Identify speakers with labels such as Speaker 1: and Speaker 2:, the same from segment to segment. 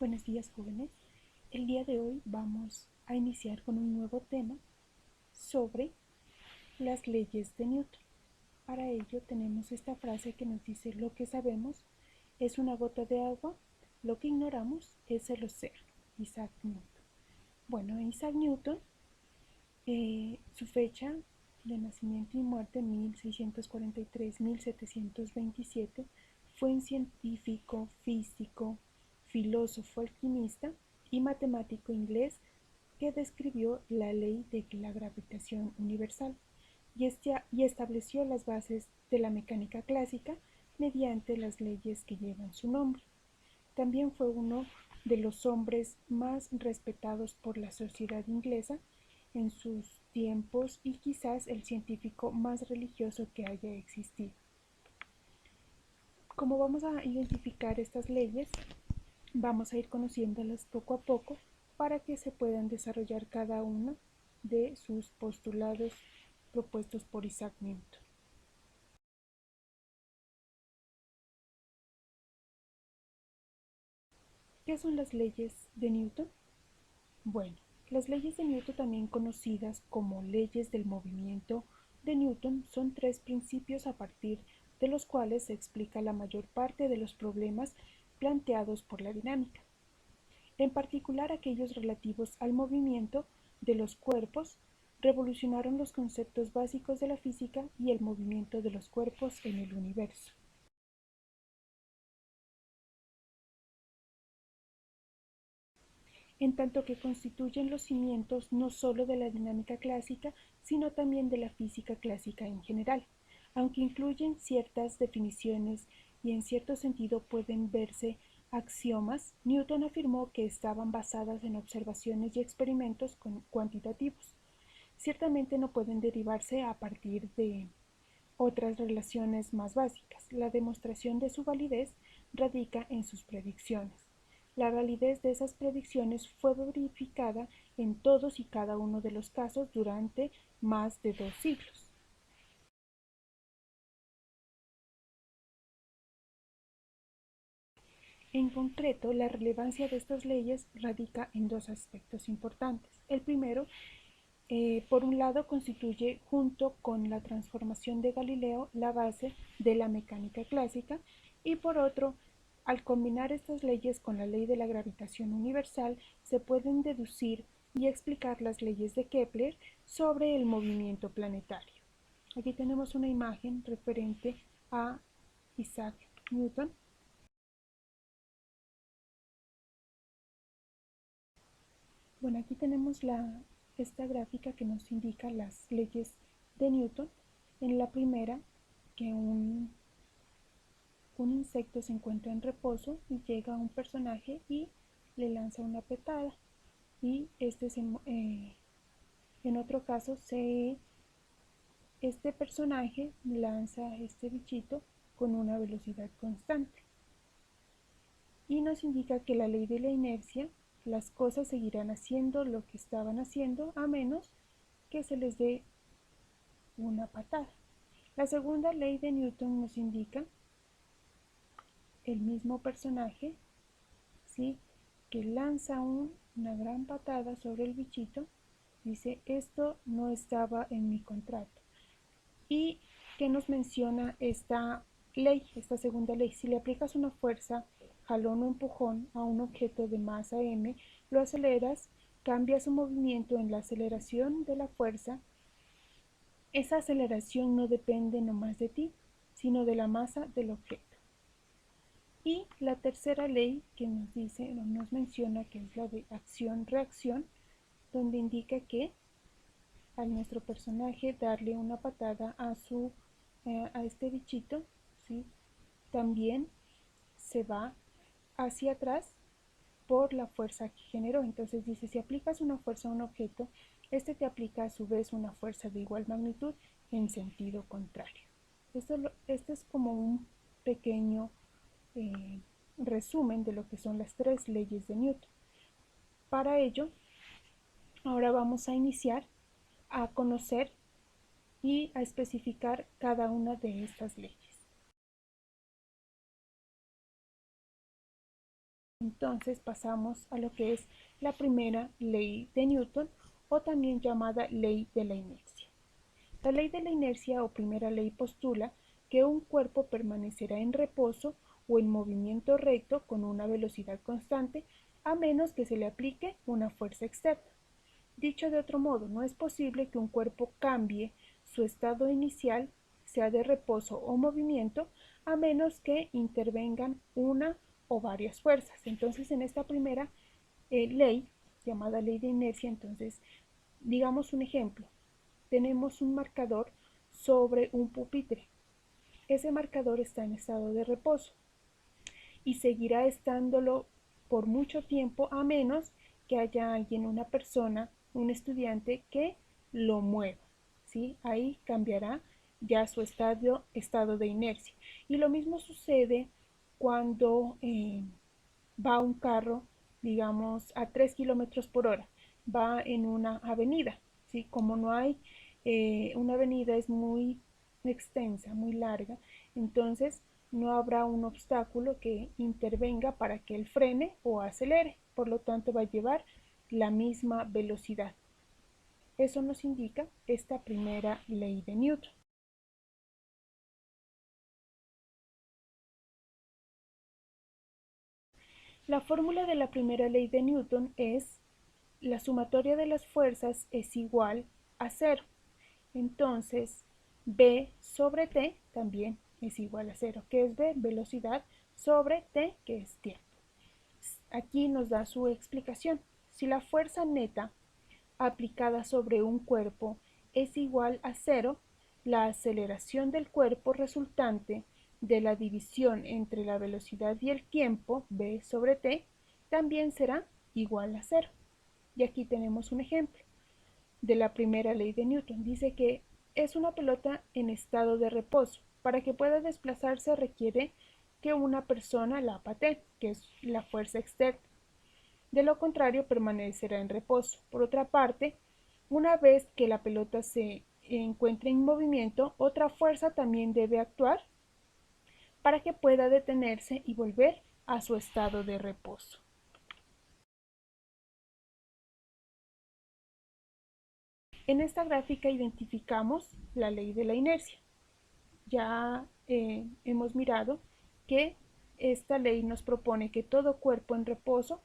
Speaker 1: Buenos días, jóvenes. El día de hoy vamos a iniciar con un nuevo tema sobre las leyes de Newton. Para ello tenemos esta frase que nos dice: lo que sabemos es una gota de agua, lo que ignoramos es el océano. Isaac Newton. Bueno, Isaac Newton, su fecha de nacimiento y muerte, 1643-1727, fue un científico, físico, filósofo, alquimista y matemático inglés que describió la ley de la gravitación universal y estableció las bases de la mecánica clásica mediante las leyes que llevan su nombre. También fue uno de los hombres más respetados por la sociedad inglesa en sus tiempos y quizás el científico más religioso que haya existido. Como vamos a identificar estas leyes, vamos a ir conociéndolas poco a poco para que se puedan desarrollar cada uno de sus postulados propuestos por Isaac Newton. ¿Qué son las leyes de Newton? Bueno, las leyes de Newton, también conocidas como leyes del movimiento de Newton, son tres principios a partir de los cuales se explica la mayor parte de los problemas planteados por la dinámica, en particular aquellos relativos al movimiento de los cuerpos. Revolucionaron los conceptos básicos de la física y el movimiento de los cuerpos en el universo. En tanto que constituyen los cimientos no sólo de la dinámica clásica, sino también de la física clásica en general, aunque incluyen ciertas definiciones y en cierto sentido pueden verse axiomas. Newton afirmó que estaban basadas en observaciones y experimentos cuantitativos. Ciertamente no pueden derivarse a partir de otras relaciones más básicas. La demostración de su validez radica en sus predicciones. La validez de esas predicciones fue verificada en todos y cada uno de los casos durante más de 2 siglos. En concreto, la relevancia de estas leyes radica en dos aspectos importantes. El primero, por un lado, constituye, junto con la transformación de Galileo, la base de la mecánica clásica, y por otro, al combinar estas leyes con la ley de la gravitación universal, se pueden deducir y explicar las leyes de Kepler sobre el movimiento planetario. Aquí tenemos una imagen referente a Isaac Newton. Bueno, aquí tenemos esta gráfica que nos indica las leyes de Newton. En la primera, que un insecto se encuentra en reposo y llega un personaje y le lanza una petada. Y en otro caso, este personaje lanza este bichito con una velocidad constante. Y nos indica que la ley de la inercia, las cosas seguirán haciendo lo que estaban haciendo a menos que se les dé una patada. La segunda ley de Newton nos indica el mismo personaje, ¿sí?, que lanza una gran patada sobre el bichito. Dice: esto no estaba en mi contrato. ¿Y qué nos menciona esta ley, esta segunda ley? Si le aplicas una fuerza, jalón o empujón a un objeto de masa m, lo aceleras, cambia su movimiento en la aceleración de la fuerza. Esa aceleración no depende nomás de ti, sino de la masa del objeto. Y la tercera ley que nos dice, nos menciona, que es la de acción-reacción, donde indica que al nuestro personaje darle una patada a este bichito, ¿sí?, también se va hacia atrás por la fuerza que generó. Entonces dice: si aplicas una fuerza a un objeto, este te aplica a su vez una fuerza de igual magnitud en sentido contrario. Esto es como un pequeño resumen de lo que son las tres leyes de Newton. Para ello, ahora vamos a iniciar a conocer y a especificar cada una de estas leyes. Entonces pasamos a lo que es la primera ley de Newton, o también llamada ley de la inercia. La ley de la inercia o primera ley postula que un cuerpo permanecerá en reposo o en movimiento recto con una velocidad constante a menos que se le aplique una fuerza externa. Dicho de otro modo, no es posible que un cuerpo cambie su estado inicial, sea de reposo o movimiento, a menos que intervengan una o varias fuerzas. Entonces, en esta primera ley, llamada ley de inercia, entonces, digamos un ejemplo. Tenemos un marcador sobre un pupitre. Ese marcador está en estado de reposo y seguirá estándolo por mucho tiempo a menos que haya alguien, una persona, un estudiante que lo mueva, ¿sí? Ahí cambiará ya su estado de inercia. Y lo mismo sucede cuando va un carro, digamos, a 3 kilómetros por hora, va en una avenida, ¿sí? Como no hay, una avenida es muy extensa, muy larga, entonces no habrá un obstáculo que intervenga para que él frene o acelere, por lo tanto va a llevar la misma velocidad. Eso nos indica esta primera ley de Newton. La fórmula de la primera ley de Newton es: la sumatoria de las fuerzas es igual a cero. Entonces, B sobre T también es igual a cero. ¿Qué es B? Velocidad sobre T, que es tiempo. Aquí nos da su explicación. Si la fuerza neta aplicada sobre un cuerpo es igual a cero, la aceleración del cuerpo resultante de la división entre la velocidad y el tiempo, v sobre t, también será igual a cero. Y aquí tenemos un ejemplo de la primera ley de Newton. Dice que es una pelota en estado de reposo. Para que pueda desplazarse requiere que una persona la patee, que es la fuerza externa. De lo contrario, permanecerá en reposo. Por otra parte, una vez que la pelota se encuentre en movimiento, otra fuerza también debe actuar para que pueda detenerse y volver a su estado de reposo. En esta gráfica identificamos la ley de la inercia. Ya hemos mirado que esta ley nos propone que todo cuerpo en reposo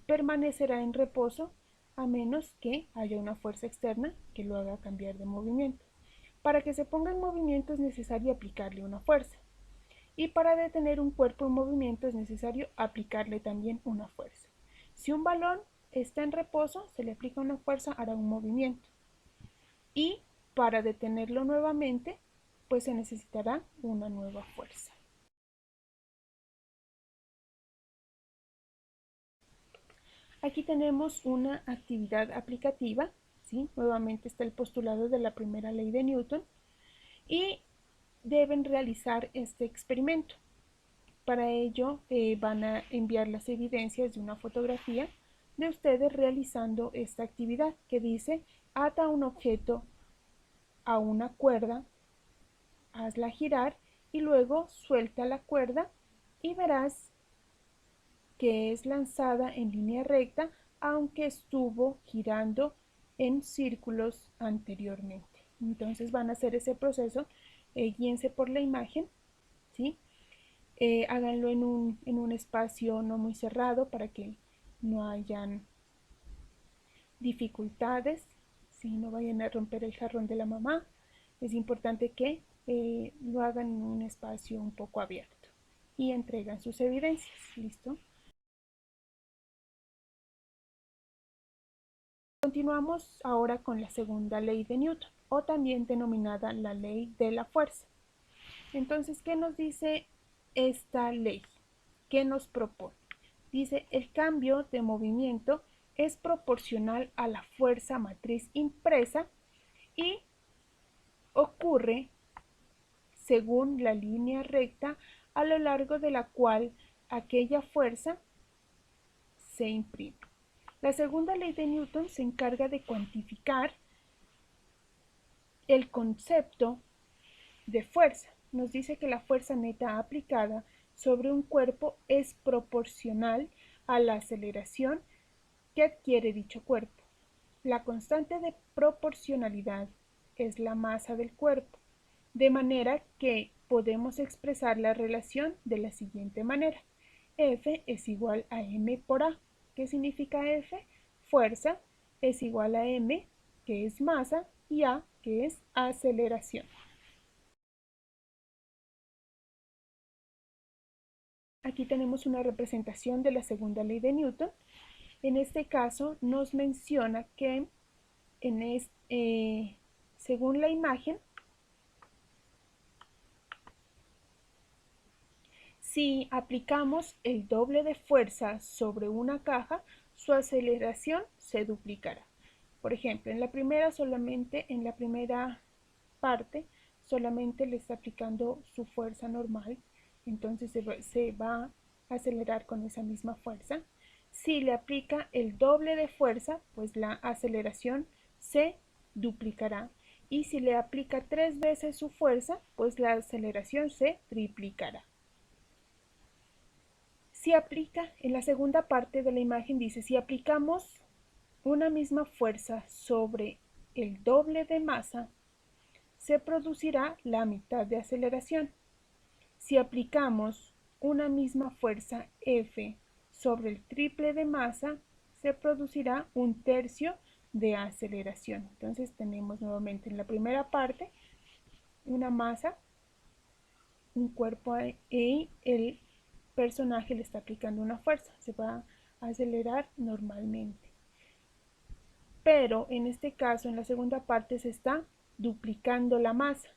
Speaker 1: permanecerá en reposo a menos que haya una fuerza externa que lo haga cambiar de movimiento. Para que se ponga en movimiento es necesario aplicarle una fuerza. Y para detener un cuerpo en movimiento es necesario aplicarle también una fuerza. Si un balón está en reposo, se le aplica una fuerza, hará un movimiento. Y para detenerlo nuevamente, pues se necesitará una nueva fuerza. Aquí tenemos una actividad aplicativa, ¿sí? Nuevamente está el postulado de la primera ley de Newton y deben realizar este experimento. Para ello van a enviar las evidencias de una fotografía de ustedes realizando esta actividad que dice: ata un objeto a una cuerda, hazla girar y luego suelta la cuerda y verás que es lanzada en línea recta aunque estuvo girando en círculos anteriormente. Entonces van a hacer ese proceso, guíense por la imagen, ¿sí? Háganlo en un espacio no muy cerrado para que no hayan dificultades, ¿sí? No vayan a romper el jarrón de la mamá. Es importante que lo hagan en un espacio un poco abierto y entregan sus evidencias. ¿Listo? Continuamos ahora con la segunda ley de Newton, o también denominada la ley de la fuerza. Entonces, ¿qué nos dice esta ley? ¿Qué nos propone? Dice: el cambio de movimiento es proporcional a la fuerza matriz impresa y ocurre según la línea recta a lo largo de la cual aquella fuerza se imprime. La segunda ley de Newton se encarga de cuantificar el concepto de fuerza. Nos dice que la fuerza neta aplicada sobre un cuerpo es proporcional a la aceleración que adquiere dicho cuerpo. La constante de proporcionalidad es la masa del cuerpo, de manera que podemos expresar la relación de la siguiente manera. F es igual a m por a. ¿Qué significa F? Fuerza es igual a m, que es masa, y a, que es aceleración. Aquí tenemos una representación de la segunda ley de Newton. En este caso nos menciona que según la imagen, si aplicamos el doble de fuerza sobre una caja, su aceleración se duplicará. Por ejemplo, en la primera parte, solamente le está aplicando su fuerza normal, entonces se va a acelerar con esa misma fuerza. Si le aplica el doble de fuerza, pues la aceleración se duplicará. Y si le aplica 3 veces su fuerza, pues la aceleración se triplicará. Si aplica, en la segunda parte de la imagen dice, si aplicamos una misma fuerza sobre el doble de masa, se producirá la mitad de aceleración. Si aplicamos una misma fuerza F sobre el triple de masa, se producirá un tercio de aceleración. Entonces tenemos nuevamente en la primera parte una masa, un cuerpo y el personaje le está aplicando una fuerza, se va a acelerar normalmente. Pero en este caso, en la segunda parte, se está duplicando la masa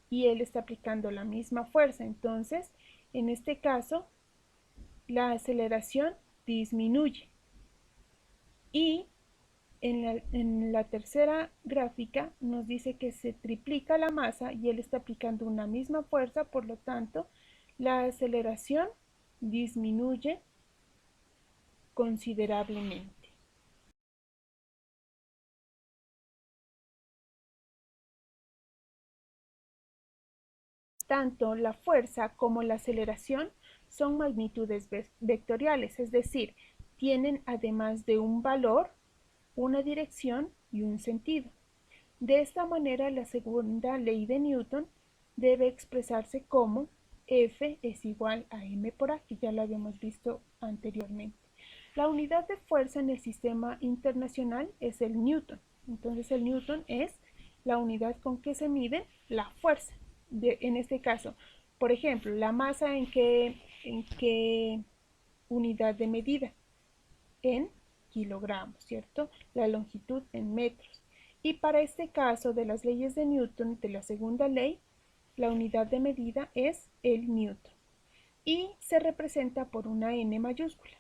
Speaker 1: y él está aplicando la misma fuerza. Entonces, en este caso, la aceleración disminuye. Y en la tercera gráfica nos dice que se triplica la masa y él está aplicando una misma fuerza, por lo tanto, la aceleración disminuye considerablemente. Tanto la fuerza como la aceleración son magnitudes vectoriales, es decir, tienen además de un valor, una dirección y un sentido. De esta manera, la segunda ley de Newton debe expresarse como F es igual a m por a, que ya lo habíamos visto anteriormente. La unidad de fuerza en el sistema internacional es el Newton. Entonces el Newton es la unidad con que se mide la fuerza. En este caso, por ejemplo, la masa en qué unidad de medida, en kilogramos, ¿cierto? La longitud en metros. Y para este caso de las leyes de Newton, de la segunda ley, la unidad de medida es el Newton y se representa por una N mayúscula.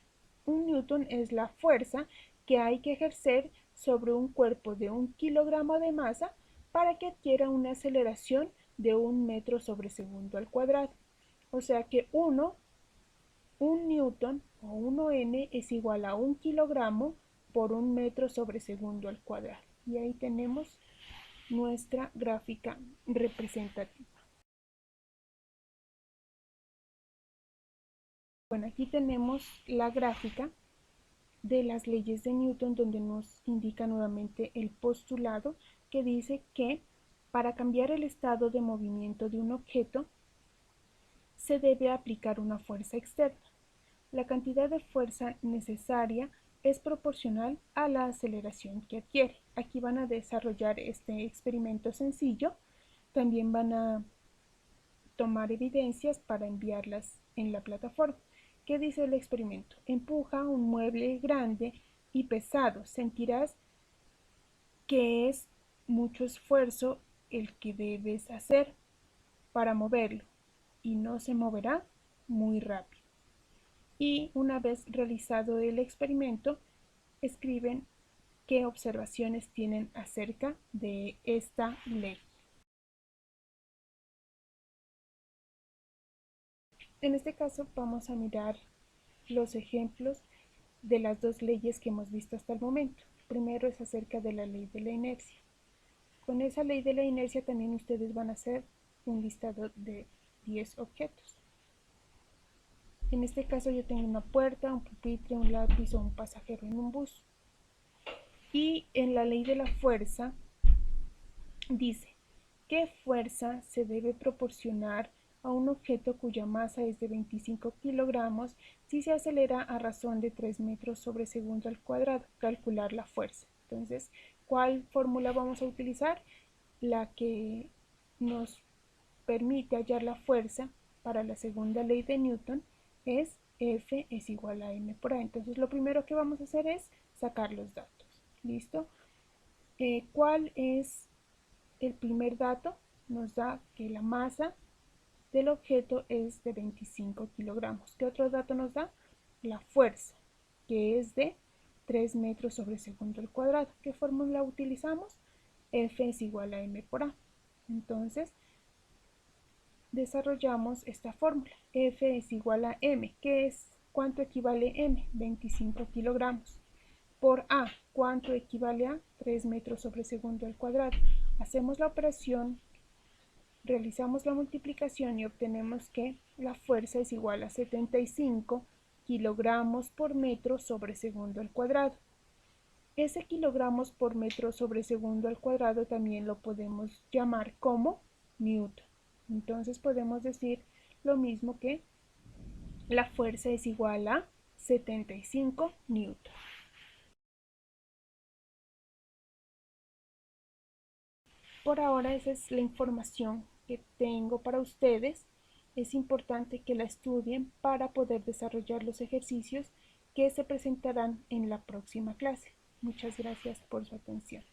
Speaker 1: Un Newton es la fuerza que hay que ejercer sobre un cuerpo de 1 kilogramo de masa para que adquiera una aceleración de 1 metro sobre segundo al cuadrado. O sea que un newton o 1n es igual a 1 kilogramo por 1 metro sobre segundo al cuadrado. Y ahí tenemos nuestra gráfica representativa. Bueno, aquí tenemos la gráfica de las leyes de Newton, donde nos indica nuevamente el postulado que dice que para cambiar el estado de movimiento de un objeto se debe aplicar una fuerza externa. La cantidad de fuerza necesaria es proporcional a la aceleración que adquiere. Aquí van a desarrollar este experimento sencillo. También van a tomar evidencias para enviarlas en la plataforma. ¿Qué dice el experimento? Empuja un mueble grande y pesado. Sentirás que es mucho esfuerzo el que debes hacer para moverlo y no se moverá muy rápido. Y una vez realizado el experimento, escriben qué observaciones tienen acerca de esta ley. En este caso vamos a mirar los ejemplos de las dos leyes que hemos visto hasta el momento. Primero es acerca de la ley de la inercia. Con esa ley de la inercia también ustedes van a hacer un listado de 10 objetos. En este caso yo tengo una puerta, un pupitre, un lápiz o un pasajero en un bus. Y en la ley de la fuerza dice, ¿qué fuerza se debe proporcionar a un objeto cuya masa es de 25 kilogramos si se acelera a razón de 3 metros sobre segundo al cuadrado? Calcular la fuerza. Entonces, ¿cuál fórmula vamos a utilizar? La que nos permite hallar la fuerza para la segunda ley de Newton es F es igual a m por a. Entonces, lo primero que vamos a hacer es sacar los datos. ¿Listo? ¿Cuál es el primer dato? Nos da que la masa del objeto es de 25 kilogramos. ¿Qué otro dato nos da? La fuerza, que es de 3 metros sobre segundo al cuadrado. ¿Qué fórmula utilizamos? F es igual a m por a. Entonces, desarrollamos esta fórmula. F es igual a m. ¿Qué es? ¿Cuánto equivale m? 25 kilogramos. Por a, ¿cuánto equivale a 3 metros sobre segundo al cuadrado? Hacemos la operación, realizamos la multiplicación y obtenemos que la fuerza es igual a 75 kilogramos por metro sobre segundo al cuadrado. Ese kilogramos por metro sobre segundo al cuadrado también lo podemos llamar como Newton. Entonces podemos decir lo mismo que la fuerza es igual a 75 Newton. Por ahora esa es la información que tengo para ustedes. Es importante que la estudien para poder desarrollar los ejercicios que se presentarán en la próxima clase. Muchas gracias por su atención.